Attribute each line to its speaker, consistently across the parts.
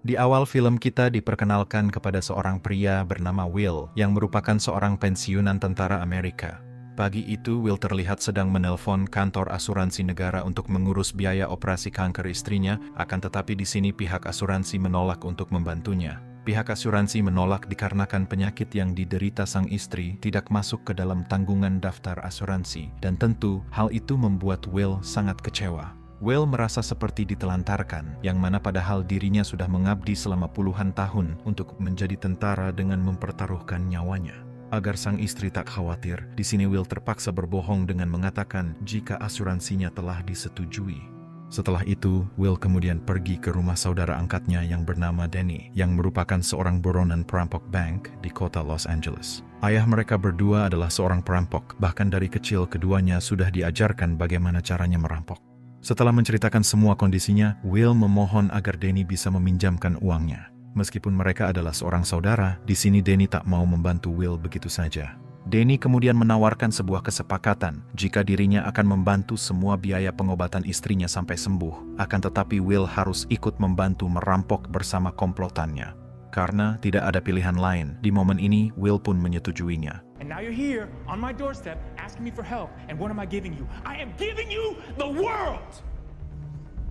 Speaker 1: Di awal film kita diperkenalkan kepada seorang pria bernama Will yang merupakan seorang pensiunan tentara Amerika. Pagi itu Will terlihat sedang menelpon kantor asuransi negara untuk mengurus biaya operasi kanker istrinya, akan tetapi di sini pihak asuransi menolak untuk membantunya. Pihak asuransi menolak dikarenakan penyakit yang diderita sang istri tidak masuk ke dalam tanggungan daftar asuransi, dan tentu hal itu membuat Will sangat kecewa. Will merasa seperti ditelantarkan, yang mana padahal dirinya sudah mengabdi selama puluhan tahun untuk menjadi tentara dengan mempertaruhkan nyawanya. Agar sang istri tak khawatir, di sini Will terpaksa berbohong dengan mengatakan jika asuransinya telah disetujui. Setelah itu, Will kemudian pergi ke rumah saudara angkatnya yang bernama Danny, yang merupakan seorang buronan perampok bank di kota Los Angeles. Ayah mereka berdua adalah seorang perampok, bahkan dari kecil keduanya sudah diajarkan bagaimana caranya merampok. Setelah menceritakan semua kondisinya, Will memohon agar Danny bisa meminjamkan uangnya. Meskipun mereka adalah seorang saudara, di sini Danny tak mau membantu Will begitu saja. Danny kemudian menawarkan sebuah kesepakatan jika dirinya akan membantu semua biaya pengobatan istrinya sampai sembuh, akan tetapi Will harus ikut membantu merampok bersama komplotannya. Karena tidak ada pilihan lain, di momen ini Will pun menyetujuinya.
Speaker 2: And now you're here on my doorstep asking me for help. And what am I giving you? I am giving you the world!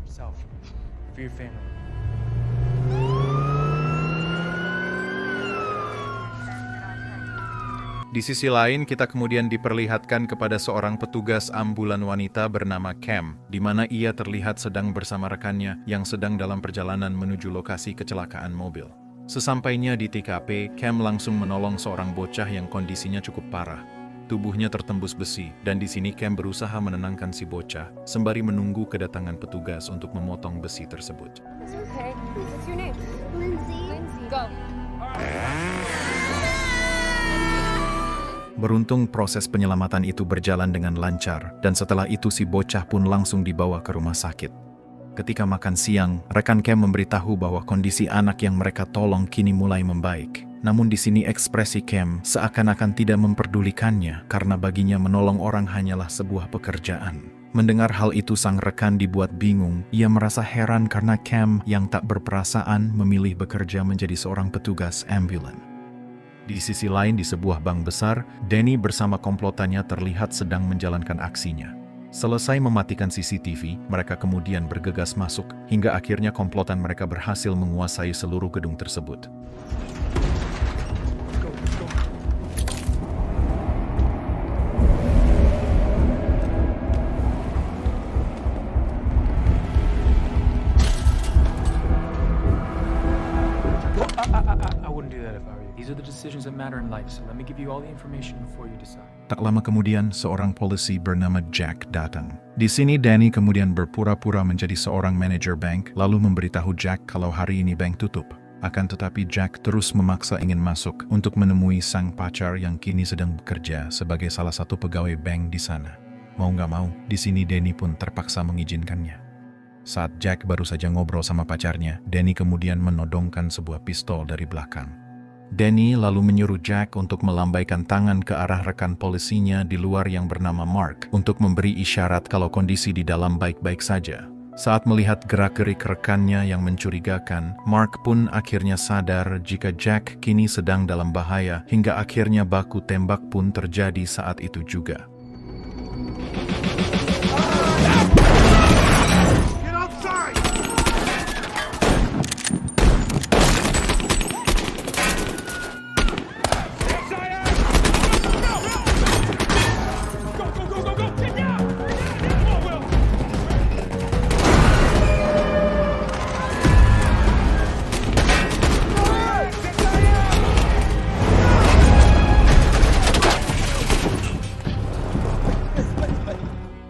Speaker 2: Yourself, for your family.
Speaker 1: Di sisi lain, kita kemudian diperlihatkan kepada seorang petugas ambulan wanita bernama Cam, di mana ia terlihat sedang bersama rekannya yang sedang dalam perjalanan menuju lokasi kecelakaan mobil. Sesampainya di TKP, Cam langsung menolong seorang bocah yang kondisinya cukup parah. Tubuhnya tertembus besi, dan di sini Cam berusaha menenangkan si bocah, sembari menunggu kedatangan petugas untuk memotong besi tersebut.
Speaker 3: It's okay. What's your name? Lindsay. Lindsay. Go.
Speaker 1: Beruntung proses penyelamatan itu berjalan dengan lancar, dan setelah itu si bocah pun langsung dibawa ke rumah sakit. Ketika makan siang, rekan Cam memberitahu bahwa kondisi anak yang mereka tolong kini mulai membaik. Namun di sini ekspresi Cam seakan-akan tidak memperdulikannya karena baginya menolong orang hanyalah sebuah pekerjaan. Mendengar hal itu sang rekan dibuat bingung. Ia merasa heran karena Cam yang tak berperasaan memilih bekerja menjadi seorang petugas ambulan. Di sisi lain di sebuah bank besar, Danny bersama komplotannya terlihat sedang menjalankan aksinya. Selesai mematikan CCTV, mereka kemudian bergegas masuk, hingga akhirnya komplotan mereka berhasil menguasai seluruh gedung tersebut.
Speaker 2: I wouldn't do that if I were you. These are the decisions that matter in life, so let me give you all the information before you decide.
Speaker 1: Tak lama kemudian, seorang polisi bernama Jack datang. Di sini Danny kemudian berpura-pura menjadi seorang manajer bank, lalu memberitahu Jack kalau hari ini bank tutup. Akan tetapi Jack terus memaksa ingin masuk untuk menemui sang pacar yang kini sedang bekerja sebagai salah satu pegawai bank di sana. Mau nggak mau, di sini Danny pun terpaksa mengizinkannya. Saat Jack baru saja ngobrol sama pacarnya, Danny kemudian menodongkan sebuah pistol dari belakang. Danny lalu menyuruh Jack untuk melambaikan tangan ke arah rekan polisinya di luar yang bernama Mark untuk memberi isyarat kalau kondisi di dalam baik-baik saja. Saat melihat gerak-gerik rekannya yang mencurigakan, Mark pun akhirnya sadar jika Jack kini sedang dalam bahaya, hingga akhirnya baku tembak pun terjadi saat itu juga.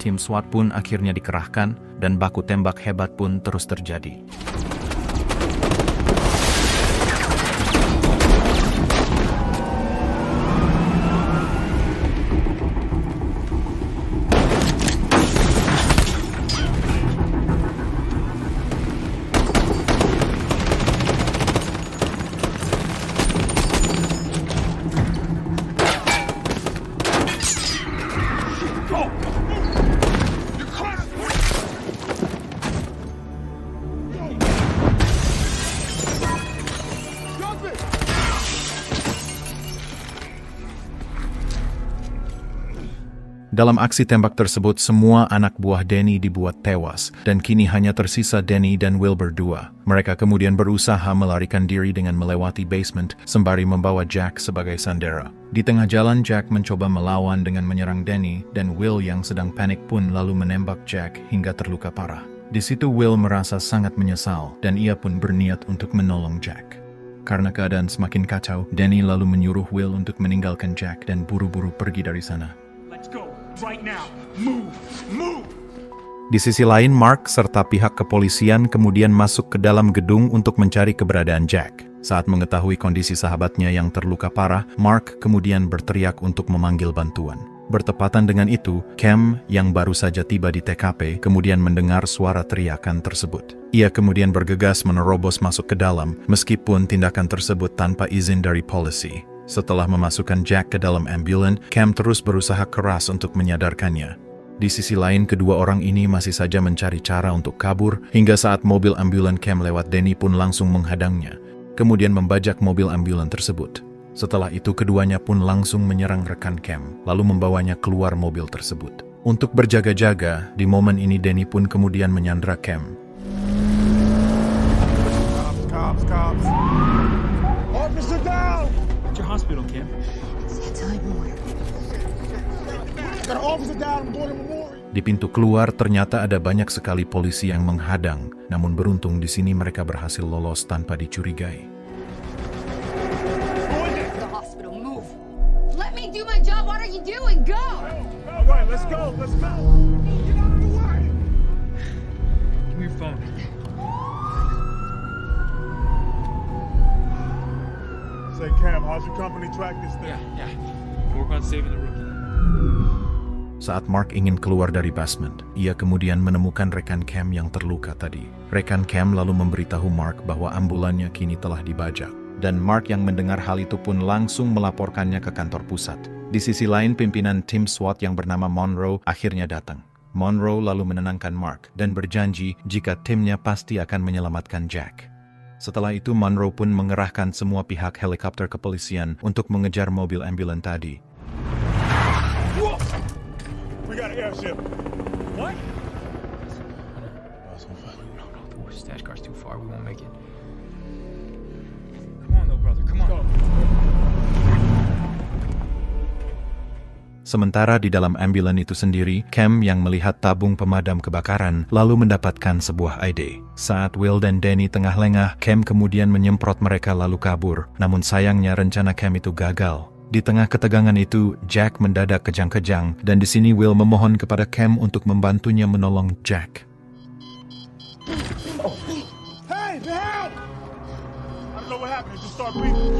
Speaker 1: Tim SWAT pun akhirnya dikerahkan dan baku tembak hebat pun terus terjadi. Dalam aksi tembak tersebut, semua anak buah Danny dibuat tewas, dan kini hanya tersisa Danny dan Will berdua. Mereka kemudian berusaha melarikan diri dengan melewati basement, sembari membawa Jack sebagai sandera. Di tengah jalan, Jack mencoba melawan dengan menyerang Danny, dan Will yang sedang panik pun lalu menembak Jack hingga terluka parah. Di situ Will merasa sangat menyesal, dan ia pun berniat untuk menolong Jack. Karena keadaan semakin kacau, Danny lalu menyuruh Will untuk meninggalkan Jack dan buru-buru pergi dari sana.
Speaker 2: Let's go. Right now. Move. Move.
Speaker 1: Di sisi lain, Mark serta pihak kepolisian kemudian masuk ke dalam gedung untuk mencari keberadaan Jack. Saat mengetahui kondisi sahabatnya yang terluka parah, Mark kemudian berteriak untuk memanggil bantuan. Bertepatan dengan itu, Cam yang baru saja tiba di TKP kemudian mendengar suara teriakan tersebut. Ia kemudian bergegas menerobos masuk ke dalam, meskipun tindakan tersebut tanpa izin dari polisi. Setelah memasukkan Jack ke dalam ambulan, Cam terus berusaha keras untuk menyadarkannya. Di sisi lain, kedua orang ini masih saja mencari cara untuk kabur, hingga saat mobil ambulan Cam lewat, Danny pun langsung menghadangnya, kemudian membajak mobil ambulan tersebut. Setelah itu, keduanya pun langsung menyerang rekan Cam, lalu membawanya keluar mobil tersebut. Untuk berjaga-jaga, di momen ini Danny pun kemudian menyandra Cam.
Speaker 4: Cops. Officer down!
Speaker 2: At your hospital, Kim.
Speaker 4: Got an officer down, I'm going to memorial.
Speaker 1: Di pintu keluar ternyata ada banyak sekali polisi yang menghadang, namun beruntung di sini mereka berhasil lolos tanpa dicurigai.
Speaker 3: The hospital, move. Let me do my job. What are you doing? Go!
Speaker 4: All right, let's go. Get out of the way.
Speaker 2: Give me your phone.
Speaker 4: Say, Cam, how's your company track this thing?
Speaker 2: Yeah. Work on saving the rookie.
Speaker 1: Saat Mark ingin keluar dari basement, ia kemudian menemukan rekan Cam yang terluka tadi. Rekan Cam lalu memberitahu Mark bahwa ambulannya kini telah dibajak. Dan Mark yang mendengar hal itu pun langsung melaporkannya ke kantor pusat. Di sisi lain, pimpinan tim SWAT yang bernama Monroe akhirnya datang. Monroe lalu menenangkan Mark dan berjanji jika timnya pasti akan menyelamatkan Jack. Setelah itu, Monroe pun mengerahkan semua pihak helikopter kepolisian untuk mengejar mobil ambulan tadi.
Speaker 4: We got an airship.
Speaker 2: What? No, the stash car's too far. We won't make it. Come on, little brother. Come on.
Speaker 1: Sementara di dalam ambulan itu sendiri, Cam yang melihat tabung pemadam kebakaran lalu mendapatkan sebuah ide. Saat Will dan Danny tengah lengah, Cam kemudian menyemprot mereka lalu kabur. Namun sayangnya rencana Cam itu gagal. Di tengah ketegangan itu, Jack mendadak kejang-kejang, dan di sini Will memohon kepada Cam untuk membantunya menolong Jack.
Speaker 4: Hey, the help! I don't know what happened. It just started breathing.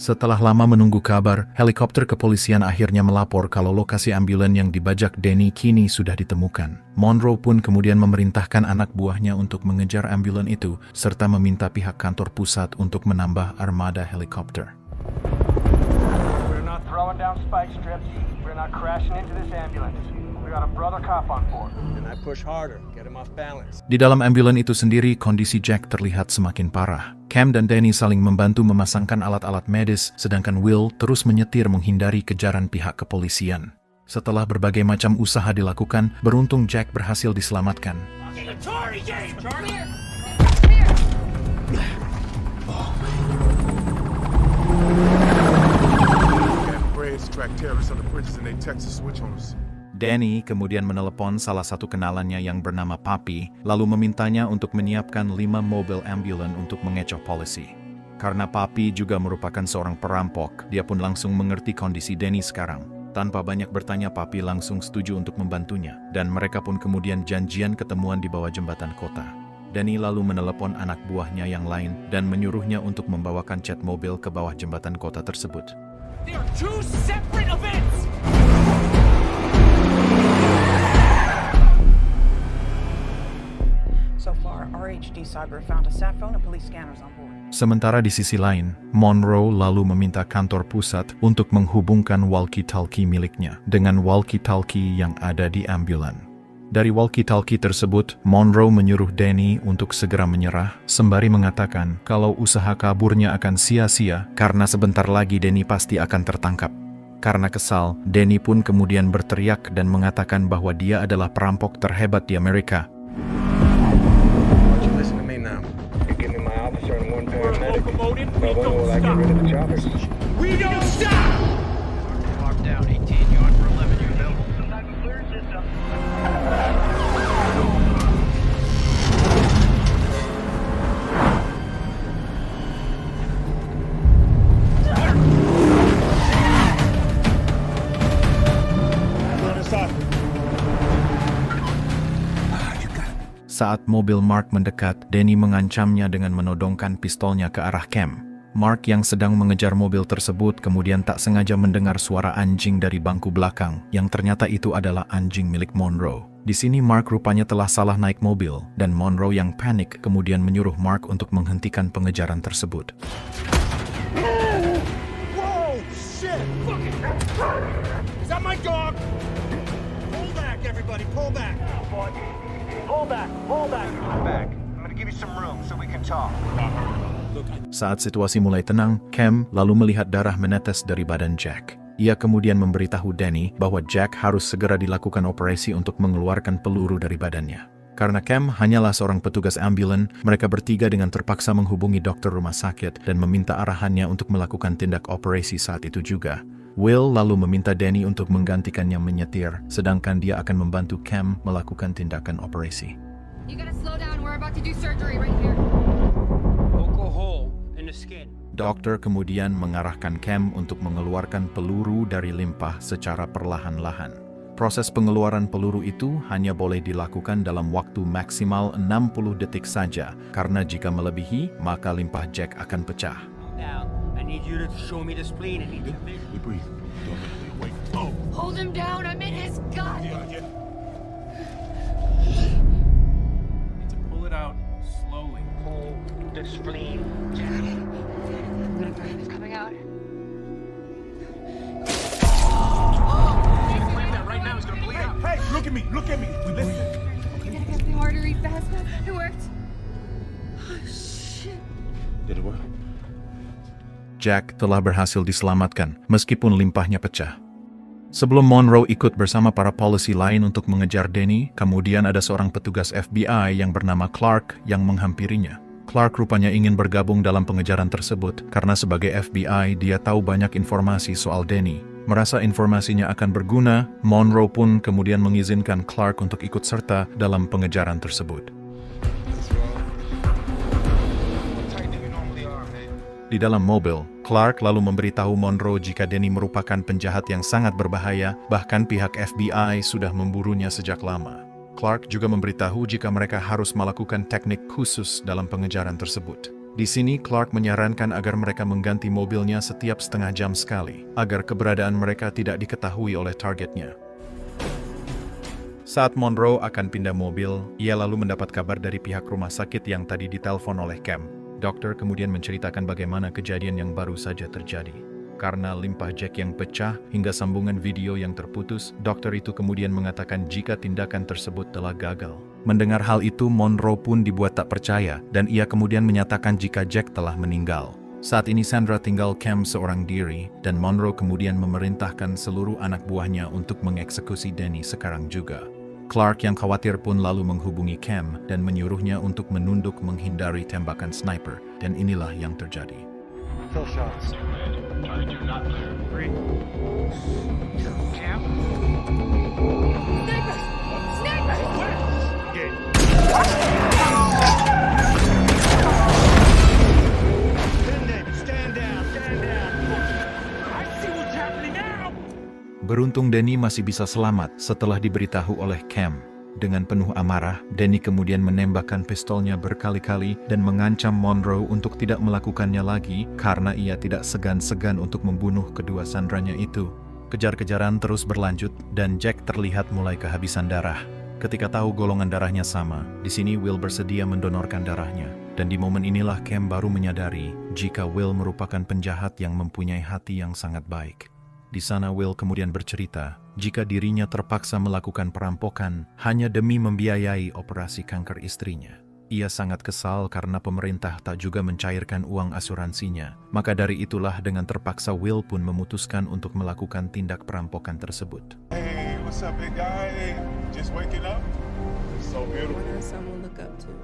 Speaker 1: Setelah lama menunggu kabar, helikopter kepolisian akhirnya melapor kalau lokasi ambulan yang dibajak Danny kini sudah ditemukan. Monroe pun kemudian memerintahkan anak buahnya untuk mengejar ambulan itu, serta meminta pihak kantor pusat untuk menambah armada helikopter.
Speaker 5: We're not throwing down spike strips. We're not crashing into this ambulance. We got a brother cop on board. And I push harder, get him off balance.
Speaker 1: Di dalam ambulan itu sendiri, kondisi Jack terlihat semakin parah. Cam dan Danny saling membantu memasangkan alat-alat medis, sedangkan Will terus menyetir menghindari kejaran pihak kepolisian. Setelah berbagai macam usaha dilakukan, beruntung Jack berhasil diselamatkan. Danny kemudian menelepon salah satu kenalannya yang bernama Papi, lalu memintanya untuk menyiapkan 5 mobil ambulan untuk mengecoh polisi. Karena Papi juga merupakan seorang perampok, dia pun langsung mengerti kondisi Danny sekarang. Tanpa banyak bertanya, Papi langsung setuju untuk membantunya, dan mereka pun kemudian janjian ketemuan di bawah jembatan kota. Danny lalu menelepon anak buahnya yang lain dan menyuruhnya untuk membawakan cat mobil ke bawah jembatan kota tersebut.
Speaker 2: They are two separate events!
Speaker 6: So far, RHD Cyber found a sat phone and police scanners on board.
Speaker 1: Sementara di sisi lain, Monroe lalu meminta kantor pusat untuk menghubungkan walkie-talkie miliknya dengan walkie-talkie yang ada di ambulan. Dari walkie-talkie tersebut, Monroe menyuruh Danny untuk segera menyerah, sembari mengatakan kalau usaha kaburnya akan sia-sia karena sebentar lagi Danny pasti akan tertangkap. Karena kesal, Danny pun kemudian berteriak dan mengatakan bahwa dia adalah perampok terhebat di Amerika.
Speaker 5: Listen to me now. You give me my officer and one paramedic.
Speaker 2: Locomotive,
Speaker 5: Not only will I get rid of the choppers.
Speaker 2: We don't stop!
Speaker 7: Lock down, 18 yard for 11 years old.
Speaker 1: Saat mobil Mark mendekat, Danny mengancamnya dengan menodongkan pistolnya ke arah Cam. Mark yang sedang mengejar mobil tersebut kemudian tak sengaja mendengar suara anjing dari bangku belakang, yang ternyata itu adalah anjing milik Monroe. Di sini Mark rupanya telah salah naik mobil, dan Monroe yang panik kemudian menyuruh Mark untuk menghentikan pengejaran tersebut.
Speaker 4: Whoa! Shit! Is that my dog? Pull back, everybody, pull back.
Speaker 5: Pull back. Pull back. I'm gonna give you some room so we can talk.
Speaker 1: Saat situasi mulai tenang, Cam lalu melihat darah menetes dari badan Jack. Ia kemudian memberitahu Danny bahwa Jack harus segera dilakukan operasi untuk mengeluarkan peluru dari badannya. Karena Cam hanyalah seorang petugas ambulan, mereka bertiga dengan terpaksa menghubungi dokter rumah sakit dan meminta arahannya untuk melakukan tindak operasi saat itu juga. Will lalu meminta Danny untuk menggantikannya menyetir, sedangkan dia akan membantu Cam melakukan tindakan operasi.
Speaker 3: You gotta slow down. We're about to do surgery right here.
Speaker 7: Local hole in the skin.
Speaker 1: Dokter kemudian mengarahkan Cam untuk mengeluarkan peluru dari limpah secara perlahan-lahan. Proses pengeluaran peluru itu hanya boleh dilakukan dalam waktu maksimal 60 detik saja, karena jika melebihi, maka limpah Jack akan pecah.
Speaker 7: Now, I need you to show me the spleen. I need to
Speaker 4: Breathe. Wait. Oh!
Speaker 3: Hold him down. I'm in his gut.
Speaker 4: Yeah.
Speaker 2: Need to pull it out slowly.
Speaker 7: pull the spleen.
Speaker 3: I'm gonna breathe. It's coming out.
Speaker 2: Right now, he's gonna bleed out.
Speaker 4: Hey, look at me. Listen.
Speaker 3: You gotta get the artery fast. It worked. Oh, shit.
Speaker 4: Did it work?
Speaker 1: Jack telah berhasil diselamatkan, meskipun limpahnya pecah. Sebelum Monroe ikut bersama para polisi lain untuk mengejar Danny, kemudian ada seorang petugas FBI yang bernama Clark yang menghampirinya. Clark rupanya ingin bergabung dalam pengejaran tersebut, karena sebagai FBI dia tahu banyak informasi soal Danny. Merasa informasinya akan berguna, Monroe pun kemudian mengizinkan Clark untuk ikut serta dalam pengejaran tersebut. Di dalam mobil, Clark lalu memberitahu Monroe jika Danny merupakan penjahat yang sangat berbahaya, bahkan pihak FBI sudah memburunya sejak lama. Clark juga memberitahu jika mereka harus melakukan teknik khusus dalam pengejaran tersebut. Di sini, Clark menyarankan agar mereka mengganti mobilnya setiap setengah jam sekali, agar keberadaan mereka tidak diketahui oleh targetnya. Saat Monroe akan pindah mobil, ia lalu mendapat kabar dari pihak rumah sakit yang tadi ditelepon oleh Cam. Dokter kemudian menceritakan bagaimana kejadian yang baru saja terjadi. Karena limpah Jack yang pecah hingga sambungan video yang terputus, dokter itu kemudian mengatakan jika tindakan tersebut telah gagal. Mendengar hal itu, Monroe pun dibuat tak percaya, dan ia kemudian menyatakan jika Jack telah meninggal. Saat ini Sandra tinggal Cam seorang diri, dan Monroe kemudian memerintahkan seluruh anak buahnya untuk mengeksekusi Danny sekarang juga. Clark yang khawatir pun lalu menghubungi Cam dan menyuruhnya untuk menunduk menghindari tembakan sniper, dan inilah yang terjadi.
Speaker 5: Kill shots.
Speaker 7: Cam?
Speaker 3: Snipers! Snipers!
Speaker 5: Stand down.
Speaker 2: I see what's happening now!
Speaker 1: Beruntung Danny masih bisa selamat setelah diberitahu oleh Cam. Dengan penuh amarah, Danny kemudian menembakkan pistolnya berkali-kali dan mengancam Monroe untuk tidak melakukannya lagi karena ia tidak segan-segan untuk membunuh kedua sandranya itu. Kejar-kejaran terus berlanjut dan Jack terlihat mulai kehabisan darah. Ketika tahu golongan darahnya sama, di sini Will bersedia mendonorkan darahnya. Dan di momen inilah Cam baru menyadari jika Will merupakan penjahat yang mempunyai hati yang sangat baik. Di sana Will kemudian bercerita jika dirinya terpaksa melakukan perampokan hanya demi membiayai operasi kanker istrinya. Ia sangat kesal karena pemerintah tak juga mencairkan uang asuransinya. Maka dari itulah dengan terpaksa Will pun memutuskan untuk melakukan tindak perampokan tersebut.
Speaker 8: Hey, what's up, big guy? Hey, just waking up? So beautiful.
Speaker 9: Someone look up to.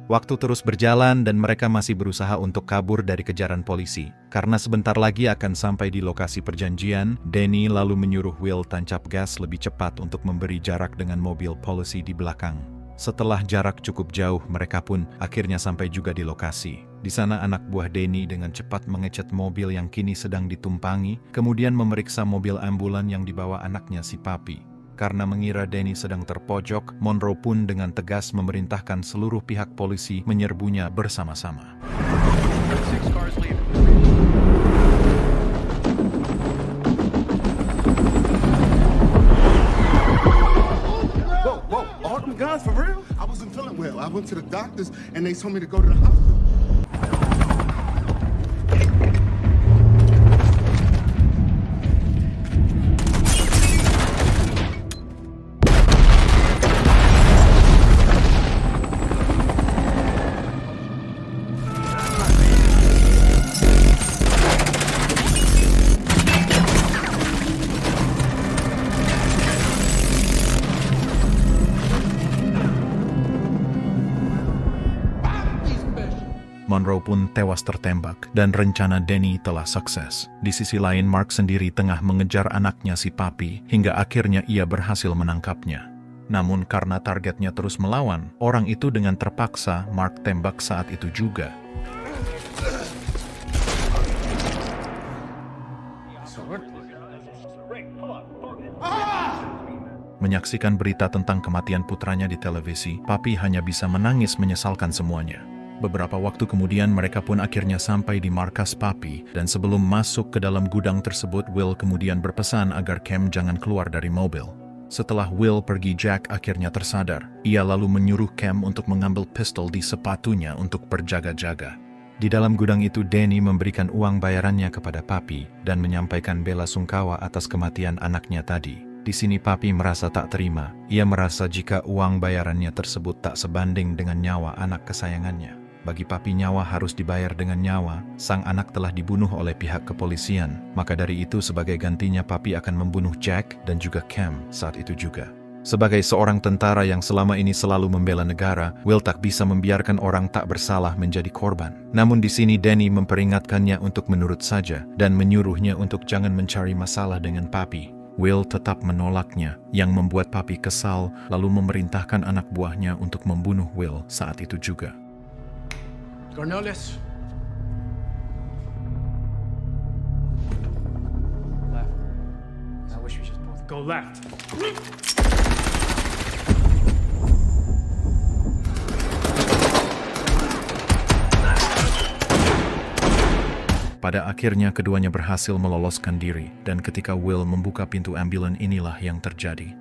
Speaker 1: Waktu terus berjalan dan mereka masih berusaha untuk kabur dari kejaran polisi. Karena sebentar lagi akan sampai di lokasi perjanjian, Danny lalu menyuruh Will tancap gas lebih cepat untuk memberi jarak dengan mobil polisi di belakang. Setelah jarak cukup jauh, mereka pun akhirnya sampai juga di lokasi. Di sana anak buah Danny dengan cepat mengecet mobil yang kini sedang ditumpangi, kemudian memeriksa mobil ambulan yang dibawa anaknya si Papi. Karena mengira Danny sedang terpojok, Monroe pun dengan tegas memerintahkan seluruh pihak polisi menyerbunya bersama-sama.
Speaker 7: 6 cars leave.
Speaker 8: Whoa, all them guns for real? I wasn't feeling well. I went to the doctors and they told me to go to the hospital.
Speaker 1: Monroe pun tewas tertembak dan rencana Danny telah sukses. Di sisi lain, Mark sendiri tengah mengejar anaknya si Papi hingga akhirnya ia berhasil menangkapnya. Namun karena targetnya terus melawan, orang itu dengan terpaksa Mark tembak saat itu juga. Menyaksikan berita tentang kematian putranya di televisi, Papi hanya bisa menangis menyesalkan semuanya. Beberapa waktu kemudian mereka pun akhirnya sampai di markas Papi, dan sebelum masuk ke dalam gudang tersebut, Will kemudian berpesan agar Cam jangan keluar dari mobil. Setelah Will pergi, Jack akhirnya tersadar. Ia lalu menyuruh Cam untuk mengambil pistol di sepatunya untuk berjaga-jaga. Di dalam gudang itu, Danny memberikan uang bayarannya kepada Papi dan menyampaikan bela sungkawa atas kematian anaknya tadi. Di sini Papi merasa tak terima. Ia merasa jika uang bayarannya tersebut tak sebanding dengan nyawa anak kesayangannya. Bagi Papi, nyawa harus dibayar dengan nyawa. Sang anak telah dibunuh oleh pihak kepolisian. Maka dari itu sebagai gantinya Papi akan membunuh Jack dan juga Cam saat itu juga. Sebagai seorang tentara yang selama ini selalu membela negara, Will tak bisa membiarkan orang tak bersalah menjadi korban. Namun di sini Danny memperingatkannya untuk menurut saja dan menyuruhnya untuk jangan mencari masalah dengan Papi. Will tetap menolaknya, yang membuat Papi kesal lalu memerintahkan anak buahnya untuk membunuh Will saat itu juga.
Speaker 2: Cornelius. Left. I wish we just both go left.
Speaker 1: Pada akhirnya keduanya berhasil meloloskan diri, dan ketika Will membuka pintu ambulan inilah yang terjadi.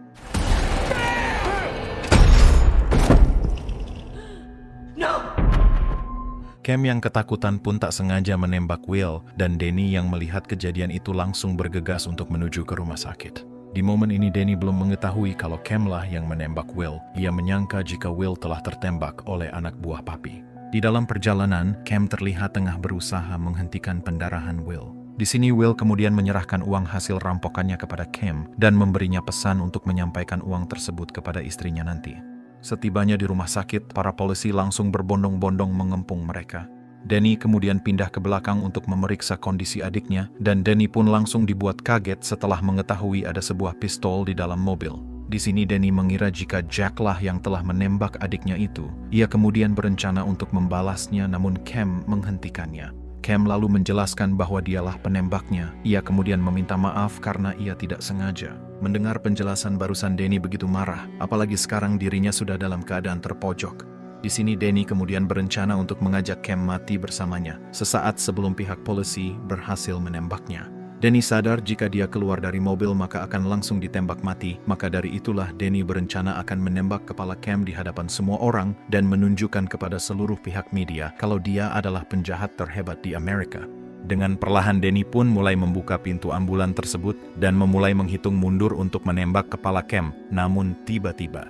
Speaker 1: Cam yang ketakutan pun tak sengaja menembak Will, dan Danny yang melihat kejadian itu langsung bergegas untuk menuju ke rumah sakit. Di momen ini Danny belum mengetahui kalau Cam lah yang menembak Will. Ia menyangka jika Will telah tertembak oleh anak buah Papi. Di dalam perjalanan, Cam terlihat tengah berusaha menghentikan pendarahan Will. Di sini Will kemudian menyerahkan uang hasil rampokannya kepada Cam dan memberinya pesan untuk menyampaikan uang tersebut kepada istrinya nanti. Setibanya di rumah sakit, para polisi langsung berbondong-bondong mengepung mereka. Danny kemudian pindah ke belakang untuk memeriksa kondisi adiknya, dan Danny pun langsung dibuat kaget setelah mengetahui ada sebuah pistol di dalam mobil. Di sini Danny mengira jika Jack lah yang telah menembak adiknya itu. Ia kemudian berencana untuk membalasnya, namun Cam menghentikannya. Cam lalu menjelaskan bahwa dialah penembaknya. Ia kemudian meminta maaf karena ia tidak sengaja. Mendengar penjelasan barusan, Danny begitu marah, apalagi sekarang dirinya sudah dalam keadaan terpojok. Di sini Danny kemudian berencana untuk mengajak Cam mati bersamanya, sesaat sebelum pihak polisi berhasil menembaknya. Danny sadar jika dia keluar dari mobil maka akan langsung ditembak mati, maka dari itulah Danny berencana akan menembak kepala Cam di hadapan semua orang dan menunjukkan kepada seluruh pihak media kalau dia adalah penjahat terhebat di Amerika. Dengan perlahan Danny pun mulai membuka pintu ambulan tersebut dan memulai menghitung mundur untuk menembak kepala Cam. Namun tiba-tiba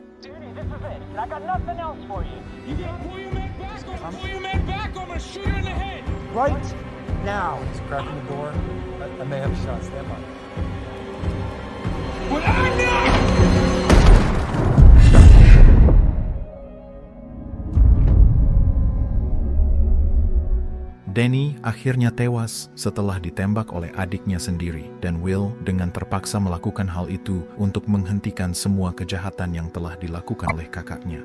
Speaker 5: Right now. He's cracking the door. I may have a shot. Stand by.
Speaker 1: Danny akhirnya tewas setelah ditembak oleh adiknya sendiri, dan Will dengan terpaksa melakukan hal itu untuk menghentikan semua kejahatan yang telah dilakukan oleh kakaknya.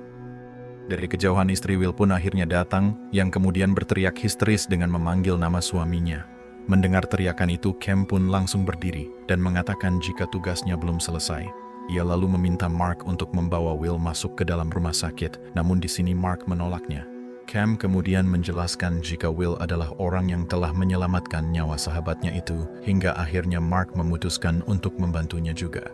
Speaker 1: Dari kejauhan istri Will pun akhirnya datang, yang kemudian berteriak histeris dengan memanggil nama suaminya. Mendengar teriakan itu, Cam pun langsung berdiri dan mengatakan jika tugasnya belum selesai. Ia lalu meminta Mark untuk membawa Will masuk ke dalam rumah sakit, namun di sini Mark menolaknya. Cam kemudian menjelaskan jika Will adalah orang yang telah menyelamatkan nyawa sahabatnya itu, hingga akhirnya Mark memutuskan untuk membantunya juga.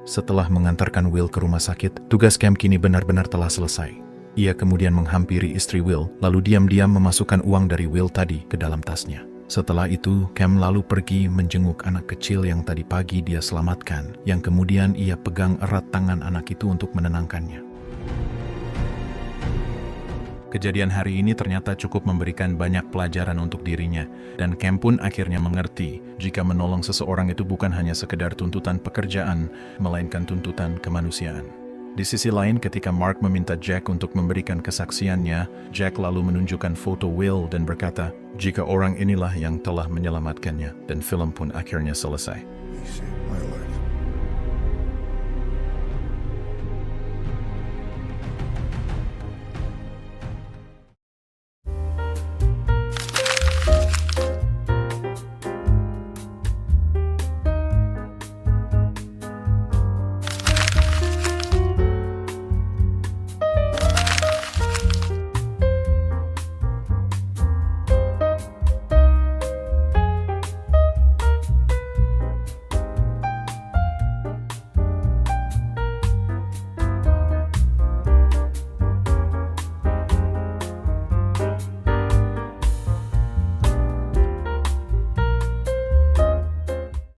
Speaker 1: Setelah mengantarkan Will ke rumah sakit, tugas Cam kini benar-benar telah selesai. Ia kemudian menghampiri istri Will, lalu diam-diam memasukkan uang dari Will tadi ke dalam tasnya. Setelah itu, Cam lalu pergi menjenguk anak kecil yang tadi pagi dia selamatkan, yang kemudian ia pegang erat tangan anak itu untuk menenangkannya. Kejadian hari ini ternyata cukup memberikan banyak pelajaran untuk dirinya, dan Cam pun akhirnya mengerti jika menolong seseorang itu bukan hanya sekedar tuntutan pekerjaan, melainkan tuntutan kemanusiaan. Di sisi lain, ketika Mark meminta Jack untuk memberikan kesaksiannya, Jack lalu menunjukkan foto Will dan berkata, jika orang inilah yang telah menyelamatkannya, dan film pun akhirnya selesai.